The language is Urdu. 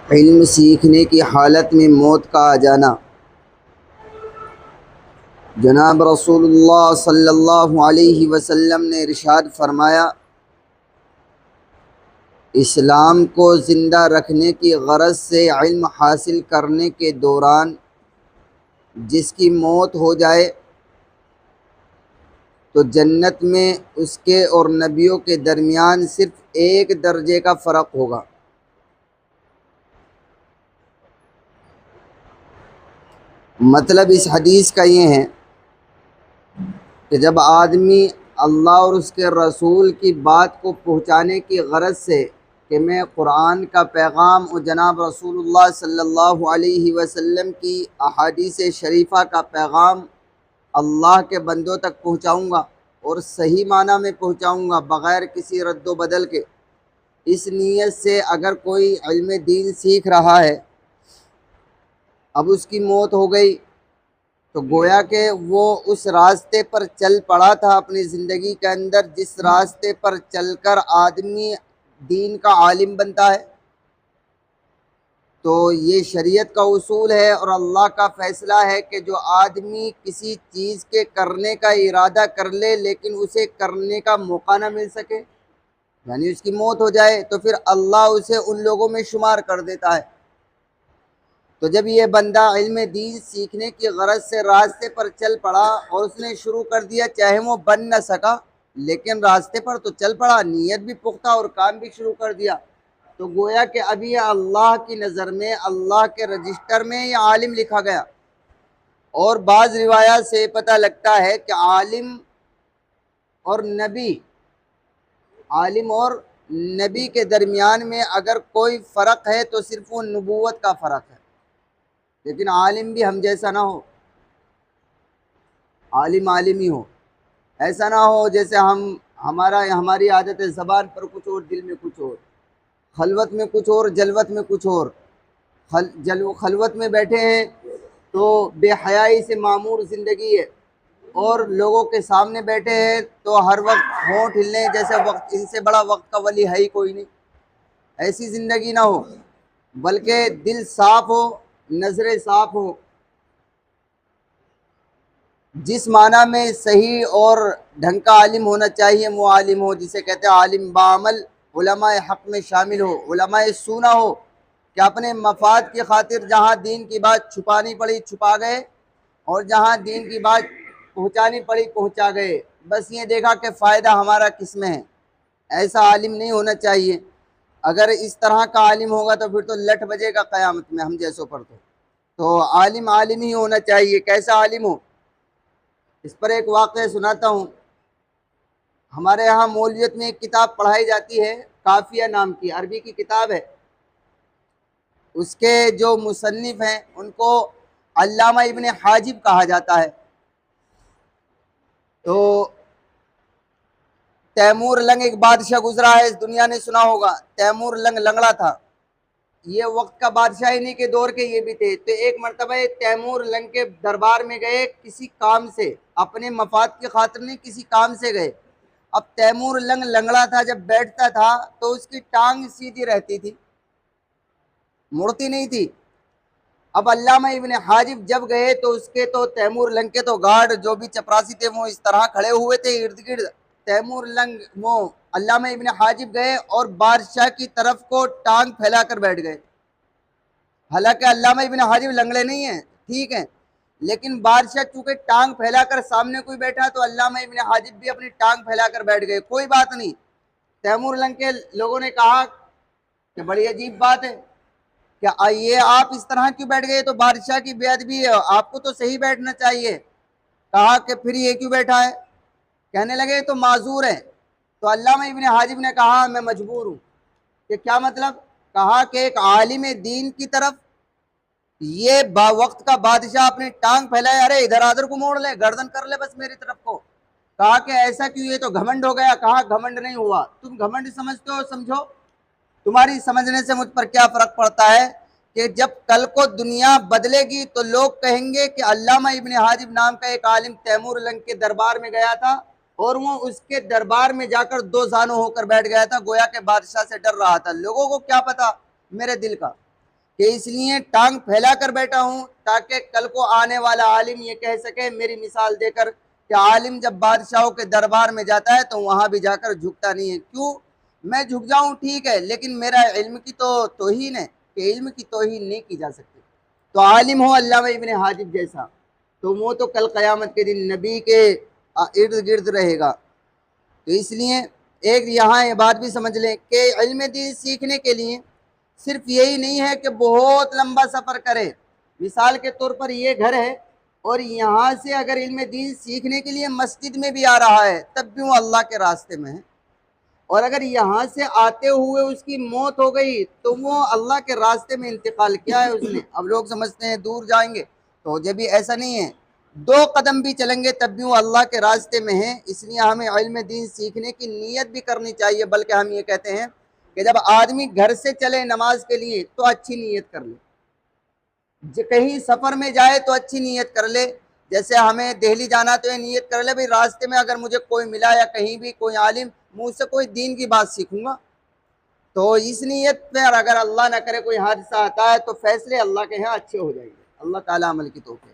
علم سیکھنے کی حالت میں موت کا آ جانا۔ جناب رسول اللہ صلی اللہ علیہ وسلم نے ارشاد فرمایا، اسلام کو زندہ رکھنے کی غرض سے علم حاصل کرنے کے دوران جس کی موت ہو جائے تو جنت میں اس کے اور نبیوں کے درمیان صرف ایک درجے کا فرق ہوگا۔ مطلب اس حدیث کا یہ ہے کہ جب آدمی اللہ اور اس کے رسول کی بات کو پہنچانے کی غرض سے کہ میں قرآن کا پیغام اور جناب رسول اللہ صلی اللہ علیہ وسلم کی احادیث شریفہ کا پیغام اللہ کے بندوں تک پہنچاؤں گا اور صحیح معنی میں پہنچاؤں گا بغیر کسی رد و بدل کے، اس نیت سے اگر کوئی علم دین سیکھ رہا ہے، اب اس کی موت ہو گئی تو گویا کہ وہ اس راستے پر چل پڑا تھا اپنی زندگی کے اندر جس راستے پر چل کر آدمی دین کا عالم بنتا ہے۔ تو یہ شریعت کا اصول ہے اور اللہ کا فیصلہ ہے کہ جو آدمی کسی چیز کے کرنے کا ارادہ کر لے لیکن اسے کرنے کا موقع نہ مل سکے، یعنی اس کی موت ہو جائے، تو پھر اللہ اسے ان لوگوں میں شمار کر دیتا ہے۔ تو جب یہ بندہ علم دین سیکھنے کی غرض سے راستے پر چل پڑا اور اس نے شروع کر دیا، چاہے وہ بن نہ سکا لیکن راستے پر تو چل پڑا، نیت بھی پختہ اور کام بھی شروع کر دیا، تو گویا کہ ابھی یہ اللہ کی نظر میں، اللہ کے رجسٹر میں یہ عالم لکھا گیا۔ اور بعض روایات سے پتہ لگتا ہے کہ عالم اور نبی کے درمیان میں اگر کوئی فرق ہے تو صرف وہ نبوت کا فرق ہے، لیکن عالم بھی ہم جیسا نہ ہو، عالم ہی ہو، ایسا نہ ہو جیسے ہماری عادت ہے زبان پر کچھ اور دل میں کچھ اور، خلوت میں کچھ اور جلوت میں کچھ اور، خلوت میں بیٹھے ہیں تو بے حیائی سے معمور زندگی ہے، اور لوگوں کے سامنے بیٹھے ہیں تو ہر وقت ہونٹ ہلنے جیسے وقت، ان سے بڑا وقت کا ولی ہے ہی کوئی نہیں، ایسی زندگی نہ ہو، بلکہ دل صاف ہو، نظریں صاف ہو، جس معنی میں صحیح اور ڈھنگ کا عالم ہونا چاہیے وہ عالم ہو جسے کہتے ہیں عالم بعمل، علماء حق میں شامل ہو، علماء سو نہ ہو کہ اپنے مفاد کی خاطر جہاں دین کی بات چھپانی پڑی چھپا گئے اور جہاں دین کی بات پہنچانی پڑی پہنچا گئے، بس یہ دیکھا کہ فائدہ ہمارا کس میں ہے۔ ایسا عالم نہیں ہونا چاہیے۔ اگر اس طرح کا عالم ہوگا تو پھر تو لٹ بجے گا قیامت میں ہم جیسوں پر۔ تو عالم ہی ہونا چاہیے۔ کیسا عالم ہو؟ اس پر ایک واقعہ سناتا ہوں۔ ہمارے یہاں مولویت میں ایک کتاب پڑھائی جاتی ہے، کافیہ نام کی، عربی کی کتاب ہے۔ اس کے جو مصنف ہیں ان کو علامہ ابن حاجب کہا جاتا ہے۔ تو تیمور لنگ ایک بادشاہ گزرا ہے، اس دنیا نے سنا ہوگا، تیمور لنگ لنگڑا تھا، یہ وقت کا بادشاہ انہی کے دور کے یہ بھی تھے۔ تو ایک مرتبہ تیمور لنگ کے دربار میں گئے کسی کام سے، اپنے مفاد کی خاطر نہیں، کسی کام سے گئے۔ اب تیمور لنگ لنگڑا تھا، جب بیٹھتا تھا تو اس کی ٹانگ سیدھی رہتی تھی، مڑتی نہیں تھی۔ اب علامہ ابن حاجب جب گئے تو اس کے تو تیمور لنگ کے تو گارڈ جو بھی چپراسی تھے وہ اس طرح کھڑے ہوئے تھے ارد گرد، تیمور لنگ وہ علامہ ابن حاجب گئے اور بادشاہ کی طرف کو ٹانگ پھیلا کر بیٹھ گئے۔ حالانکہ علامہ ابن حاجب لنگڑے نہیں ہیں، ٹھیک ہیں، لیکن بادشاہ چونکہ ٹانگ پھیلا کر سامنے کوئی بیٹھا تو علامہ ابن حاجب بھی اپنی ٹانگ پھیلا کر بیٹھ گئے، کوئی بات نہیں۔ تیمور لنگ کے لوگوں نے کہا کہ بڑی عجیب بات ہے کہ یہ آپ اس طرح کیوں بیٹھ گئے، تو بادشاہ کی بے ادبی ہے، آپ کو تو صحیح بیٹھنا چاہیے۔ کہا کہ پھر یہ کیوں بیٹھا ہے؟ کہنے لگے تو معذور ہے۔ تو علامہ ابن حاجب نے کہا میں مجبور ہوں۔ کہ کیا مطلب؟ کہا کہ ایک عالم دین کی طرف یہ وقت کا بادشاہ اپنی ٹانگ پھیلائے، ارے ادھر ادھر کو موڑ لے، گردن کر لے بس میری طرف کو۔ کہا کہ ایسا کیوں، یہ تو گھمنڈ ہو گیا۔ کہا گھمنڈ نہیں ہوا، تم گھمنڈ سمجھتے ہو، سمجھو تمہاری سمجھنے سے مجھ پر کیا فرق پڑتا ہے کہ جب کل کو دنیا بدلے گی تو لوگ کہیں گے کہ علامہ ابن حاجب نام کا ایک عالم تیمور لنگ کے دربار میں گیا تھا اور وہ اس کے دربار میں جا کر دو زانو ہو کر بیٹھ گیا تھا، گویا کہ بادشاہ سے ڈر رہا تھا۔ لوگوں کو کیا پتا میرے دل کا۔ کہ اس لیے ٹانگ پھیلا کر بیٹھا ہوں تاکہ کل کو آنے والا عالم یہ کہہ سکے میری مثال دے کر کہ عالم جب بادشاہوں کے دربار میں جاتا ہے تو وہاں بھی جا کر جھکتا نہیں ہے. کیوں؟ میں جھک جاؤں ٹھیک ہے، لیکن میرا علم کی تو توہین ہے کہ علم کی توہین نہیں کی جا سکتی. تو عالم ہو علامہ ابن حاجب جیسا تو وہ تو کل قیامت کے دن نبی کے ارد گرد رہے گا. تو اس لیے ایک یہاں یہ بات بھی سمجھ لیں کہ علم دین سیکھنے کے لیے صرف یہی نہیں ہے کہ بہت لمبا سفر کرے. مثال کے طور پر یہ گھر ہے اور یہاں سے اگر علم دین سیکھنے کے لیے مسجد میں بھی آ رہا ہے تب بھی وہ اللہ کے راستے میں ہے، اور اگر یہاں سے آتے ہوئے اس کی موت ہو گئی تو وہ اللہ کے راستے میں انتقال کیا ہے اس نے. اب لوگ سمجھتے ہیں دور جائیں گے، تو جب بھی ایسا نہیں ہے، 2 قدم بھی چلیں گے تب بھی وہ اللہ کے راستے میں ہیں. اس لیے ہمیں علم دین سیکھنے کی نیت بھی کرنی چاہیے، بلکہ ہم یہ کہتے ہیں کہ جب آدمی گھر سے چلے نماز کے لیے تو اچھی نیت کر لے، کہیں سفر میں جائے تو اچھی نیت کر لے. جیسے ہمیں دہلی جانا تو یہ نیت کر لے بھئی راستے میں اگر مجھے کوئی ملا یا کہیں بھی کوئی عالم مجھ سے کوئی دین کی بات سیکھوں گا، تو اس نیت پہ اگر اللہ نہ کرے کوئی حادثہ آتا ہے تو فیصلے اللہ کے ہاں اچھے ہو جائیں گے. اللہ تعالیٰ عمل کی توفیق